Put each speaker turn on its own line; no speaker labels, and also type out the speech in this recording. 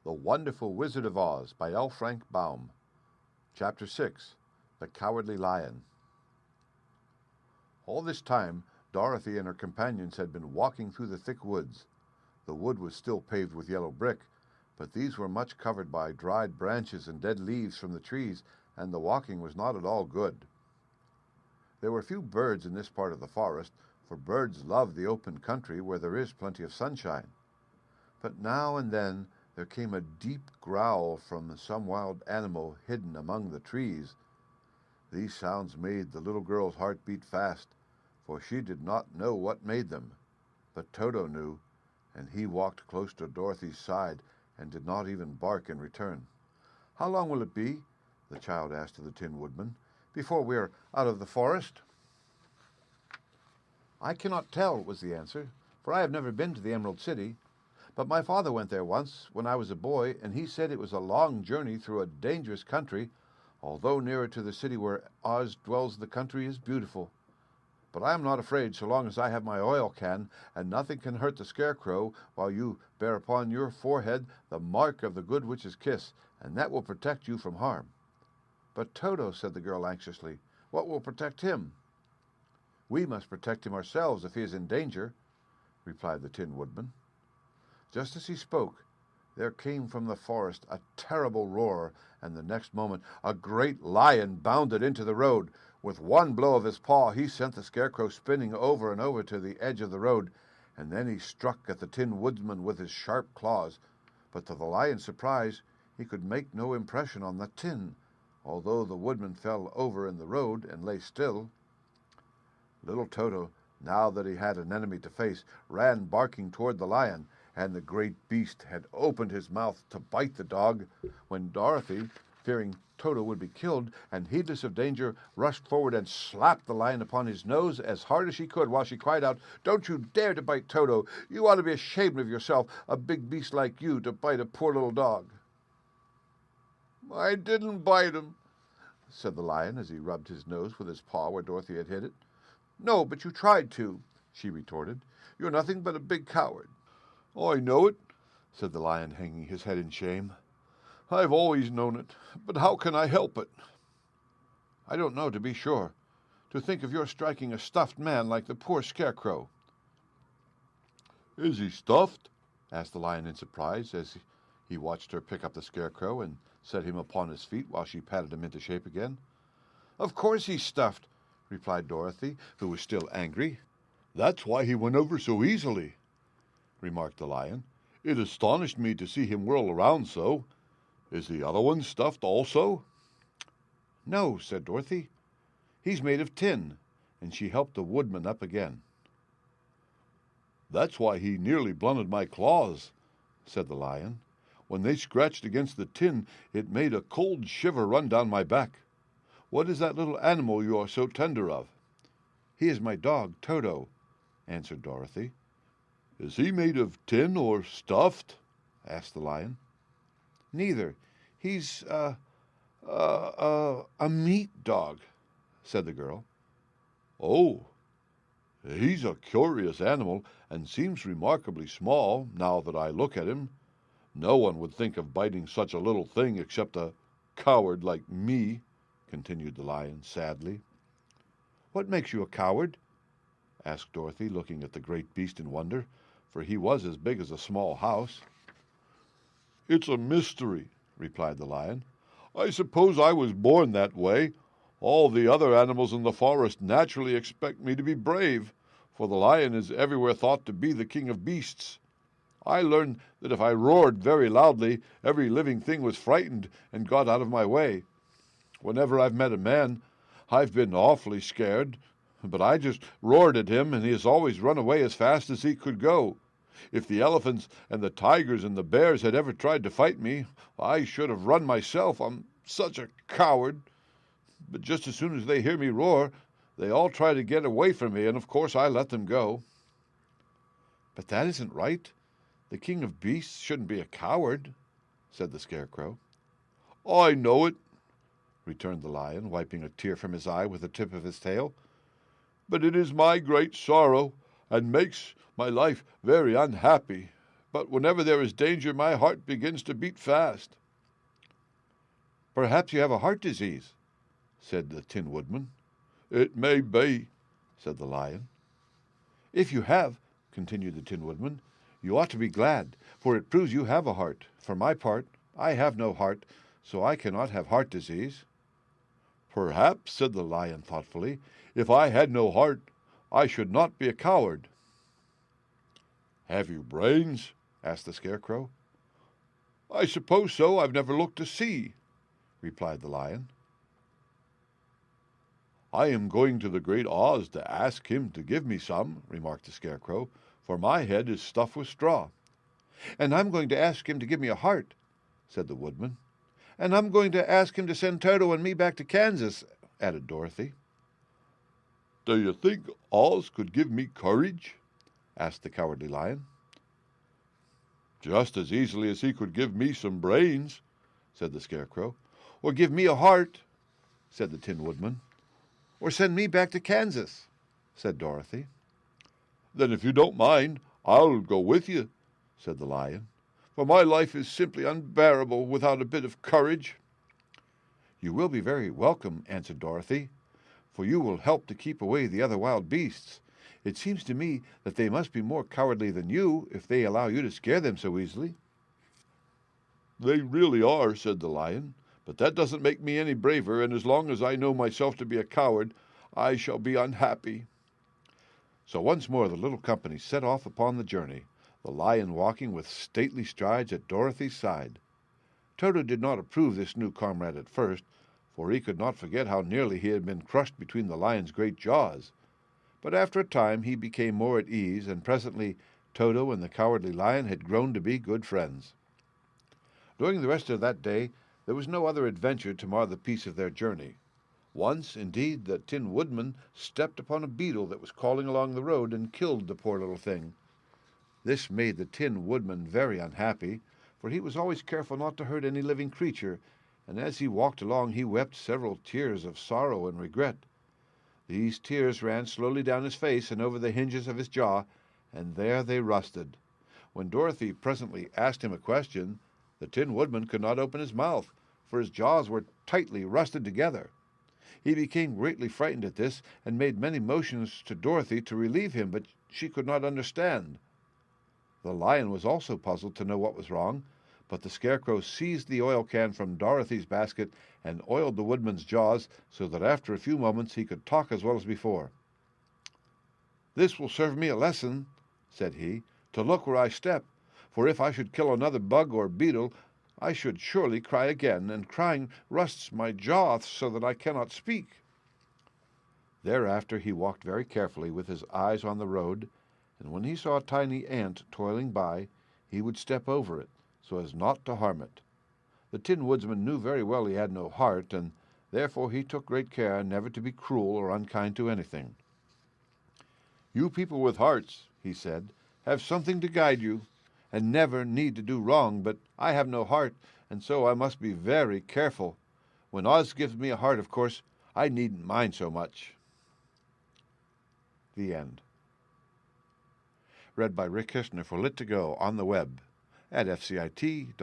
The Wonderful Wizard of Oz by L. Frank Baum. Chapter 6. The Cowardly Lion. All this time, Dorothy and her companions had been walking through the thick woods. The wood was still paved with yellow brick, but these were much covered by dried branches and dead leaves from the trees, and the walking was not at all good. There were few birds in this part of the forest, for birds love the open country where there is plenty of sunshine. But now and then there came a deep growl from some wild animal hidden among the trees. These sounds made the little girl's heart beat fast, for she did not know what made them. But Toto knew, and he walked close to Dorothy's side and did not even bark in return. "How long will it be," the child asked of the Tin Woodman, "before we are out of the forest?" "I cannot tell," was the answer, "for I have never been to the Emerald City. But my father went there once, when I was a boy, and he said it was a long journey through a dangerous country. Although nearer to the city where Oz dwells, the country is beautiful. But I am not afraid so long as I have my oil can, and nothing can hurt the Scarecrow while you bear upon your forehead the mark of the Good Witch's kiss, and that will protect you from harm." "But Toto," said the girl anxiously, "what will protect him?" "We must protect him ourselves if he is in danger," replied the Tin Woodman. Just as he spoke, there came from the forest a terrible roar, and the next moment a great lion bounded into the road. With one blow of his paw he sent the Scarecrow spinning over and over to the edge of the road, and then he struck at the Tin Woodman with his sharp claws. But to the lion's surprise, he could make no impression on the tin, although the woodman fell over in the road and lay still. Little Toto, now that he had an enemy to face, ran barking toward the lion, and the great beast had opened his mouth to bite the dog, when Dorothy, fearing Toto would be killed, and heedless of danger, rushed forward and slapped the lion upon his nose as hard as she could, while she cried out, "Don't you dare to bite Toto! You ought to be ashamed of yourself, a big beast like you, to bite a poor little dog." "I didn't bite him," said the lion as he rubbed his nose with his paw where Dorothy had hit it. "No, but you tried to," she retorted. "You're nothing but a big coward." "I know it," said the lion, hanging his head in shame. "I've always known it, but how can I help it?" "I don't know, to be sure. To think of your striking a stuffed man like the poor Scarecrow." "Is he stuffed?" asked the lion in surprise, as he watched her pick up the Scarecrow and set him upon his feet while she patted him into shape again. "Of course he's stuffed," replied Dorothy, who was still angry. "That's why he went over so easily," remarked the lion. "It astonished me to see him whirl around so. Is the other one stuffed also?" "No," said Dorothy. "He's made of tin," and she helped the woodman up again. "That's why he nearly blunted my claws," said the lion. "When they scratched against the tin, it made a cold shiver run down my back. What is that little animal you are so tender of?" "He is my dog, Toto," answered Dorothy. "Is he made of tin or stuffed?" asked the lion. "Neither. He's a meat dog," said the girl. "Oh, he's a curious animal, and seems remarkably small, now that I look at him. No one would think of biting such a little thing except a coward like me," continued the lion sadly. "What makes you a coward?" asked Dorothy, looking at the great beast in wonder, for he was as big as a small house. "It's a mystery," replied the lion. "I suppose I was born that way. All the other animals in the forest naturally expect me to be brave, for the lion is everywhere thought to be the king of beasts. I learned that if I roared very loudly, every living thing was frightened and got out of my way. Whenever I've met a man, I've been awfully scared, but I just roared at him, and he has always run away as fast as he could go. If the elephants and the tigers and the bears had ever tried to fight me, I should have run myself. I'm such a coward. But just as soon as they hear me roar, they all try to get away from me, and of course I let them go." "But that isn't right. The king of beasts shouldn't be a coward," said the Scarecrow. "I know it," returned the lion, wiping a tear from his eye with the tip of his tail. "But it is my great sorrow, and makes my life very unhappy. but whenever there is danger my heart begins to beat fast." "Perhaps you have a heart disease," said the Tin Woodman. "It may be," said the Lion. "If you have," continued the Tin Woodman, "you ought to be glad, for it proves you have a heart. For my part, I have no heart, so I cannot have heart disease." "Perhaps," said the Lion thoughtfully, "if I had no heart, I should not be a coward." "Have you brains?" asked the Scarecrow. "I suppose so. I've never looked to see," replied the Lion. "I am going to the Great Oz to ask him to give me some," remarked the Scarecrow, "for my head is stuffed with straw." "And I'm going to ask him to give me a heart," said the Woodman. "And I'm going to ask him to send Toto and me back to Kansas," added Dorothy. "Do you think Oz could give me courage?" asked the Cowardly Lion. "Just as easily as he could give me some brains," said the Scarecrow. "Or give me a heart," said the Tin Woodman. "Or send me back to Kansas," said Dorothy. "Then if you don't mind, I'll go with you," said the Lion, "for my life is simply unbearable without a bit of courage." "You will be very welcome," answered Dorothy, "for you will help to keep away the other wild beasts. It seems to me that they must be more cowardly than you if they allow you to scare them so easily." "They really are," said the Lion, "but that doesn't make me any braver, and as long as I know myself to be a coward, I shall be unhappy." So once more the little company set off upon the journey, the Lion walking with stately strides at Dorothy's side. Toto did not approve this new comrade at first, for he could not forget how nearly he had been crushed between the Lion's great jaws. But after a time he became more at ease, and presently Toto and the Cowardly Lion had grown to be good friends. During the rest of that day there was no other adventure to mar the peace of their journey. Once, indeed, the Tin Woodman stepped upon a beetle that was crawling along the road and killed the poor little thing. This made the Tin Woodman very unhappy, for he was always careful not to hurt any living creature, and as he walked along he wept several tears of sorrow and regret. These tears ran slowly down his face and over the hinges of his jaw, and there they rusted. When Dorothy presently asked him a question, the Tin Woodman could not open his mouth, for his jaws were tightly rusted together. He became greatly frightened at this, and made many motions to Dorothy to relieve him, but she could not understand. The Lion was also puzzled to know what was wrong, but the Scarecrow seized the oil can from Dorothy's basket and oiled the Woodman's jaws so that after a few moments he could talk as well as before. "This will serve me a lesson," said he, "to look where I step, for if I should kill another bug or beetle, I should surely cry again, and crying rusts my jaw so that I cannot speak." Thereafter he walked very carefully with his eyes on the road, and when he saw a tiny ant toiling by, he would step over it, so as not to harm it. The Tin Woodman knew very well he had no heart, and therefore he took great care never to be cruel or unkind to anything. "You people with hearts," he said, "have something to guide you, and never need to do wrong, but I have no heart, and so I must be very careful. When Oz gives me a heart, of course, I needn't mind so much." The end. Read by Rick Kistner for Lit2Go on the web at fcit.usf.edu.